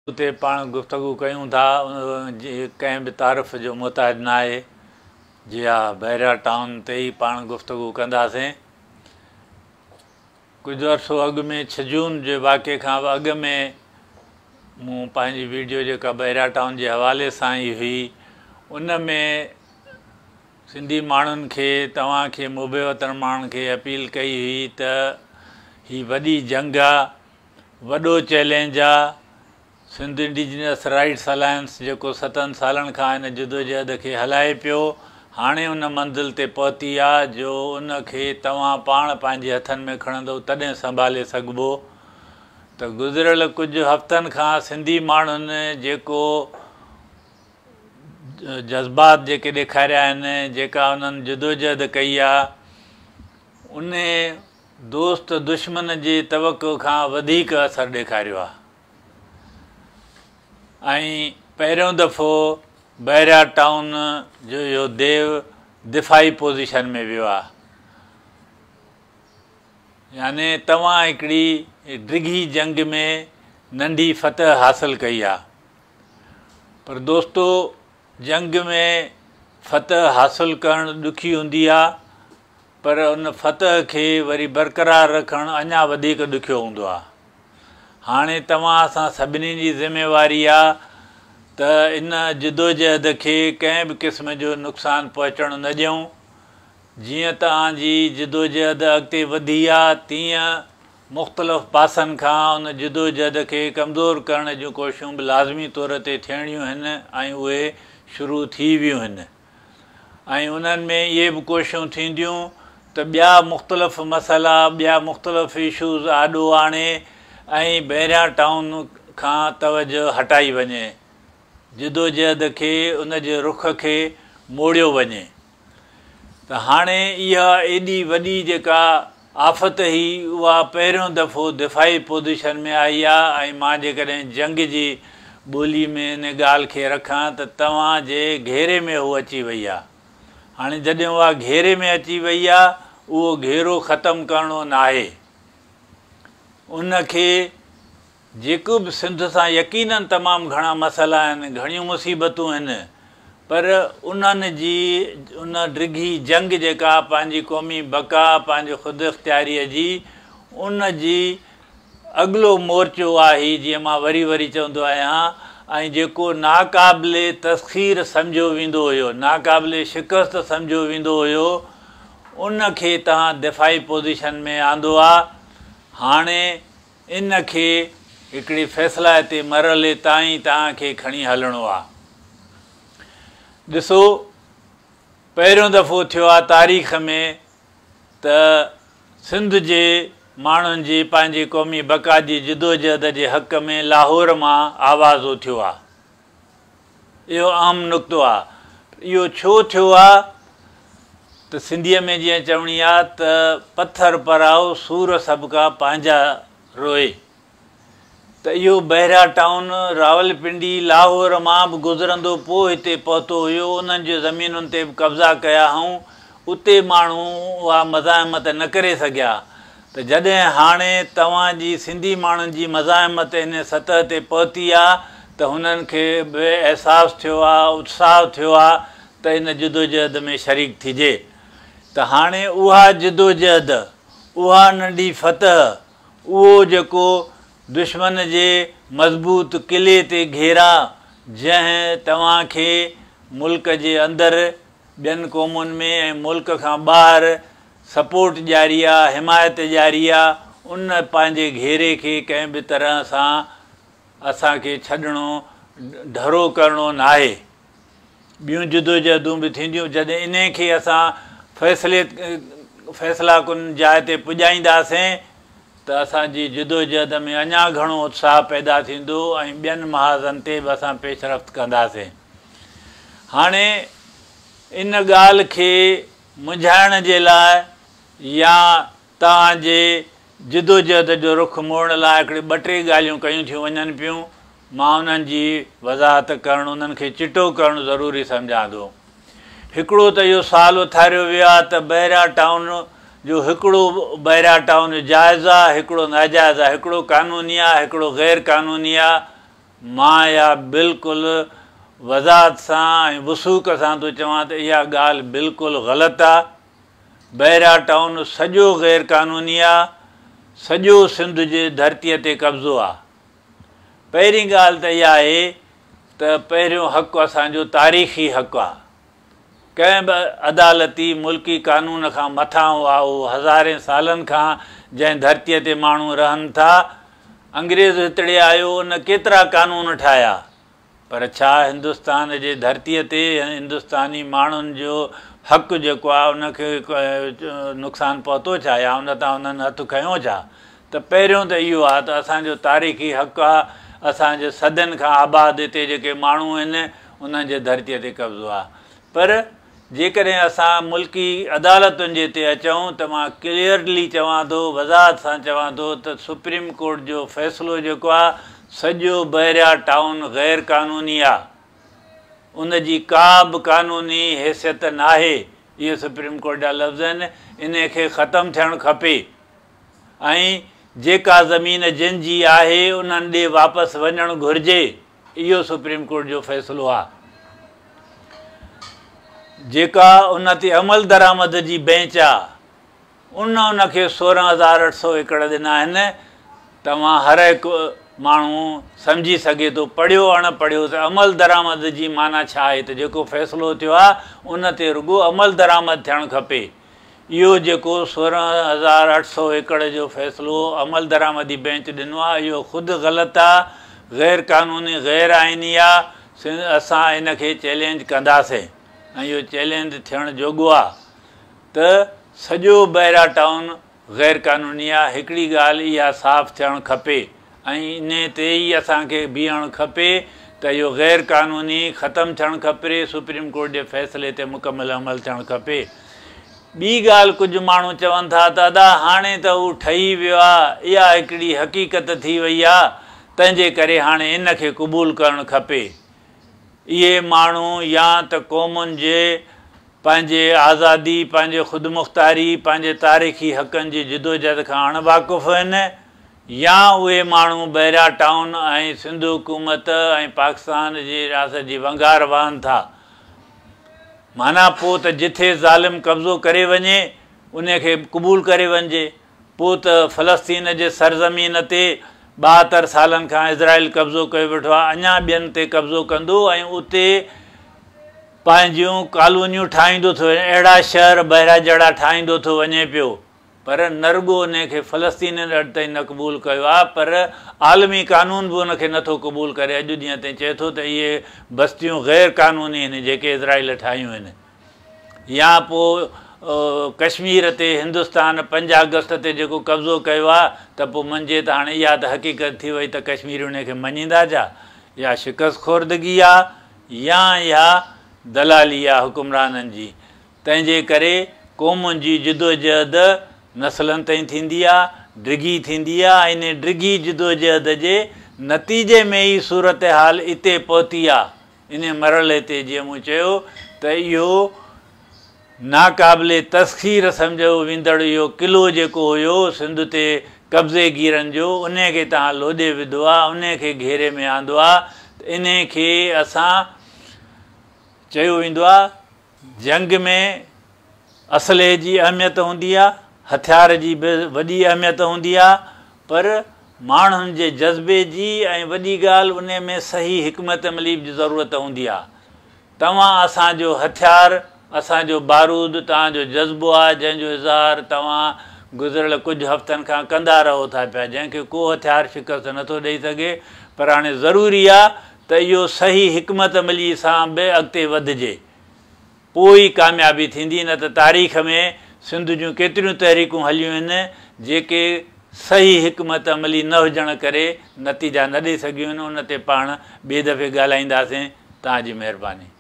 उते पाण गुफ्तगू कयूं था कंहिं बि तारीफ़ जो मुहताज न आहे। जी हा, बहरिया टाउन ते ई पाण गुफ्तगू कंदासीं। कुझु अर्सो अॻु में 6 जून जे वाक़े खां अॻु में मूं पंहिंजी वीडियो जेका बहरिया टाउन जे हवाले सां ई हुई, उन में सिंधी माण्हुनि खे, तव्हांखे मुबे वतन माण्हुनि खे अपील कई हुई त ही वॾी जंग आहे, वॾो चैलेंज आहे। सिंध इंडिजिनियस राइट्स अलायंस जेको 7 सालनि खां हिन जदोजहद खे हलाए पियो, हाणे उन मंज़िल ते पहुती आहे जो उनखे तव्हां पाण पंहिंजे हथनि में खणंदव तॾहिं संभाले सघिबो। त गुज़िरियल कुझु हफ़्तनि खां सिंधी माण्हुनि जेको जज़्बात जेके ॾेखारिया आहिनि, जेका उन्हनि जदोजहद कई आहे, उन दोस्त दुश्मन जे तवक़ो खां वधीक असरु ॾेखारियो आहे। ऐं पहिरियों दफ़ो बहरिया टाउन जो इहो देव दिफ़ाई पोज़ीशन में वियो आहे। याने तव्हां हिकिड़ी डिघी जंग में नंढी फ़तह हासिलु कई आहे। पर दोस्तो, जंग में फ़तह हासिलु करणु ॾुखी हूंदी आहे, पर उन फ़तह खे वरी बरक़रार रखणु अञा वधीक ॾुखियो हूंदो आहे। हाणे तव्हां असां सभिनी जी ज़िमेवारी आहे त इन जदोजहद खे कंहिं बि क़िस्म जो नुक़सानु पहुचणु न ॾियूं। जीअं तव्हांजी जदोजहद अॻिते वधी आहे, तीअं मुख़्तलिफ़ पासनि खां उन जदोजहद खे कमज़ोर करण जूं कोशिशूं बि लाज़मी तौर ते थियणियूं आहिनि ऐं उहे शुरू थी वियूं आहिनि। ऐं उन्हनि में इहे बि कोशिशूं थींदियूं त ॿिया मुख़्तलिफ़ मसइला, ॿिया मुख़्तलिफ़ इशूज़ आॾो आणे ऐं बहरिया टाउन खां तवजो हटाई वञे, जदोजहद खे, उन जे रुख खे मोड़ियो वञे। त हाणे इहा एॾी वॾी जेका आफ़त हुई, उहा पहिरियों दफ़ो दिफ़ाई पोज़ीशन में आई आहे। ऐं मां जेकॾहिं जंग जी ॿोली में इन ॻाल्हि खे रखां त तव्हांजे घेरे में उहा अची वई आहे। हाणे जॾहिं उहा घेरे में अची वई आहे, उहो घेरो ख़तमु करिणो न आहे। उनखे जेको बि सिंध सां यकीननि तमामु घणा मसइला आहिनि, घणियूं मुसीबतूं आहिनि, पर उन्हनि जी उन डिघी जंग जेका पंहिंजी क़ौमी बका, पंहिंजे ख़ुदि इख़्तियारीअ जी, उन जी अॻिलो मोर्चो आहे, जीअं मां वरी वरी चवंदो आहियां। ऐं जेको नाक़ाबिले तस्ख़ीर सम्झो वेंदो हुयो, नाक़ाबिले शिकस्त सम्झो वेंदो हुयो, उनखे तव्हां दिफ़ाई पोज़ीशन में आंदो आहे। हाणे इनखे हिकिड़ी फ़ैसिला ते मरहले ताईं तव्हांखे खणी हलणो आहे। ॾिसो, पहिरियों दफ़ो थियो आहे तारीख़ में त सिंध जे माण्हुनि जी पंहिंजी क़ौमी बका जी जदोजहद जे हक़ में लाहौर मां आवाज़ उथियो आहे। इहो अहम नुक़्तो आहे। इहो छो थियो आहे त सिंधीअ में जीअं चवणी आहे त पथर पराओ सूर सभ का पंहिंजा रोए। त इहो बहरिया टाउन रावलपिंडी लाहौर मां बि गुज़रंदो पोइ हिते पहुतो हुयो। उन्हनि जी ज़मीनुनि ते बि कब्ज़ा कया हुअऊं। उते माण्हू उहा मज़ाहमत न करे सघिया। त जॾहिं हाणे तव्हांजी सिंधी माण्हुनि जी मज़ाहमत इन सतह ते पहुती आहे, त हुननि खे बि अहसासु थियो आहे, उत्साह थियो आहे त इन जदोजहद में शरीक थिजे। त हाणे उहा जदोजहद, उहा नंढी फ़तह, उहो जेको दुश्मन जे मज़बूत क़िले ते घेरा, जंहिं तव्हांखे मुल्क जे अंदरि, ॿियनि क़ौमुनि में ऐं मुल्क खां ॿाहिरि सपोर्ट ॾियारी आहे, हिमायत ॾियारी आहे, उन पंहिंजे घेरे खे कंहिं बि तरह सां असांखे छॾिणो, ढरो करिणो न आहे। ॿियूं जदोजहदूं बि थींदियूं। जॾहिं इन खे असां फ़ैसिला कुन जाइ ते पुॼाईंदासीं त असांजी जदोजहद में अञा घणो उत्साह पैदा थींदो ऐं ॿियनि महाज़नि ते बि असां पेशरफ़्त कंदासीं। हाणे इन ॻाल्हि खे मुंझाइण जे लाइ या तव्हांजे जदोजहद जो रुख़ मोड़ण लाइ हिकिड़े 2-3 ॻाल्हियूं कयूं थियूं वञनि पियूं। मां उन्हनि जी वज़ाहत करणु, उन्हनि खे चिटो करणु ज़रूरी सम्झां थो। हिकिड़ो त इहो सुवालु उथारियो वियो आहे त बहरिया टाउन जो हिकिड़ो बहरिया टाउन जाइज़ आहे, हिकिड़ो नाजाइज़ आहे, हिकिड़ो क़ानूनी आहे, हिकिड़ो ग़ैर क़ानूनी आहे। मां इहा बिल्कुलु वज़ाहत सां ऐं वसूक सां थो चवां त इहा ॻाल्हि बिल्कुलु ग़लति आहे। बहिरा टाउन सॼो ग़ैर क़ानूनी आहे, सॼो सिंध जे धरतीअ ते कब्ज़ो आहे। पहिरीं ॻाल्हि त इहा आहे त पहिरियों हक़ु असांजो तारीख़ी हक़ु आहे। कंहिं बि अदालती मुल्की क़ानून खां मथां हुआ उहो हज़ारे सालनि खां जंहिं धरतीअ ते माण्हू रहनि था। अंग्रेज़ हितड़े आयो, उन केतिरा क़ानून ठाहिया, पर छा हिंदुस्तान जे धरतीअ ते हिंदुस्तानी माण्हुनि जो हक़ु जेको आहे उनखे नुक़सानु पहुतो छा, या उन तां उन्हनि हथु खयों छा? त पहिरियों त इहो आहे त असांजो तारीख़ी हक़ु आहे, असांजे सदियुनि खां आबाद हिते जेके माण्हू आहिनि उन्हनि जे धरतीअ ते कब्ज़ो आहे। पर जेकॾहिं असां मुल्की अदालतुनि जे हिते अचूं त मां क्लियरली चवां थो, वज़ाहत सां चवां थो त सुप्रीम कोर्ट जो फ़ैसिलो जेको आहे सॼो बहिरिया टाउन ग़ैर क़ानूनी आहे, उनजी का बि क़ानूनी हैसियत नाहे। इहे सुप्रीम कोर्ट जा लफ़्ज़ आहिनि। इन खे ख़तमु थियणु खपे ऐं जेका ज़मीन जिन जी आहे उन्हनि ॾे वापसि वञणु घुरिजे। इहो सुप्रीम कोर्ट जो फ़ैसिलो आहे। जेका उन ते अमल दरामद जी बेंच आहे उनखे 16,800 एकड़ ॾिना आहिनि। तव्हां हर हिकु माण्हू सम्झी सघे थो, पढ़ियो अणपढ़ियो, त अमल दरामद जी माना छा आहे। त जेको फ़ैसिलो थियो आहे उन ते रुॻो अमल दरामद थियणु खपे। इहो जेको 16,800 एकड़ जो फ़ैसिलो अमल दरामदी बेंच ॾिनो आहे इहो ख़ुदि ग़लति आहे, ग़ैर क़ानूनी ग़ैर आइनी आहे। असां इन खे चैलेंज कंदासीं ऐं इहो चैलेंज थियणु जोॻो आहे त सॼो बहिरा टाउन ग़ैर क़ानूनी आहे। हिकिड़ी ॻाल्हि इहा साफ़ु थियणु खपे ऐं इन ते ई असांखे बीहणु खपे त इहो ग़ैर क़ानूनी ख़तमु थियणु खपे, सुप्रीम कोर्ट जे फ़ैसिले ते मुकमल अमल थियणु खपे। ॿी ॻाल्हि कुझु माण्हू चवनि था त दादा हाणे त उहो ठही वियो आहे, इहा हिकिड़ी हक़ीक़त थी वई आहे, तंहिंजे करे हाणे इन खे क़बूलु करणु खपे। इहे माण्हू या त क़ौमुनि जे पंहिंजे आज़ादी, पंहिंजे ख़ुदिमुख़्तारी, पंहिंजे तारीख़ी हक़नि जी जिदोजहद खां अणवाक़ुफ़ आहिनि, या उहे माण्हू बहिरा टाउन ऐं सिंध हुकूमत ऐं पाकिस्तान जी रियासत जी वंगार वहनि था। माना पोइ त जिथे ज़ालिम कब्ज़ो करे वञे उनखे क़बूलु करे वञिजे। पोइ त फ़लस्तीन जे सरज़मीन ते 72 सालनि खां इज़राइल कब्ज़ो कयो वेठो आहे, अञा ॿियनि ते कब्ज़ो कंदो ऐं उते पंहिंजियूं कॉलोनियूं ठाहींदो थो वञे, अहिड़ा शहर बहिरा जहिड़ा ठाहींदो थो वञे पियो। पर न रुॻो उनखे फ़लस्तीनियुनि अॼु ताईं न क़बूलु कयो आहे, पर आलमी क़ानून बि उनखे नथो क़बूलु करे। अॼु ॾींहं ताईं चए थो त इहे बस्तियूं ग़ैर क़ानूनी आहिनि जेके इज़राइल ठाहियूं आहिनि। या पोइ कश्मीर ते हिंदुस्तान 5 अगस्त ते जेको कब्ज़ो कयो आहे त पोइ मञिजे त हाणे इहा त हक़ीक़त थी वई त कश्मीरी उनखे मञींदा छा? या शिकस्त खोरदगी आहे या इहा दलाली आहे हुकुमराननि जी। तंहिंजे करे क़ौमुनि जी जिदोजहद नसलनि ताईं थींदी आहे, डिघी थींदी आहे। इन डिघी जिदोजहद जे नतीजे में ई सूरत हाल हिते पहुती आहे। इन मरहले ते जीअं मूं चयो त इहो नाक़ाबिले तस्ख़ीर सम्झो वेंदड़ इहो क़िलो जेको हुयो सिंध ते कब्ज़े गिरनि जो, उनखे तव्हां लोॾे विधो आहे, उनखे घेरे में आंदो आहे। इन खे असां चयो वेंदो आहे जंग में असले जी अहमियत हूंदी आहे, हथियार जी बि वॾी अहमियत हूंदी आहे, पर माण्हुनि जे जज़्बे जी ऐं वॾी ॻाल्हि उन में सही हिकमत अमली जी ज़रूरत हूंदी आहे। तव्हां असांजो हथियार, असांजो बारूद तव्हांजो जज़्बो आहे जंहिंजो इज़हार तव्हां गुज़िरियल कुझु हफ़्तनि खां कंदा रहो था पिया, जंहिंखे को हथियार शिकस्त नथो ॾेई सघे। पर हाणे ज़रूरी आहे त इहो सही हिकमत अमली सां बि अॻिते वधिजे, पोइ ई कामयाबी थींदी। न त तारीख़ में सिंध जूं केतिरियूं तहरीकूं हलियूं आहिनि जेके सही हिकमत अमली न हुजण करे नतीजा न ॾेई सघियूं आहिनि। उन ते पाण ॿिए दफ़े ॻाल्हाईंदासीं। तव्हांजी महिरबानी।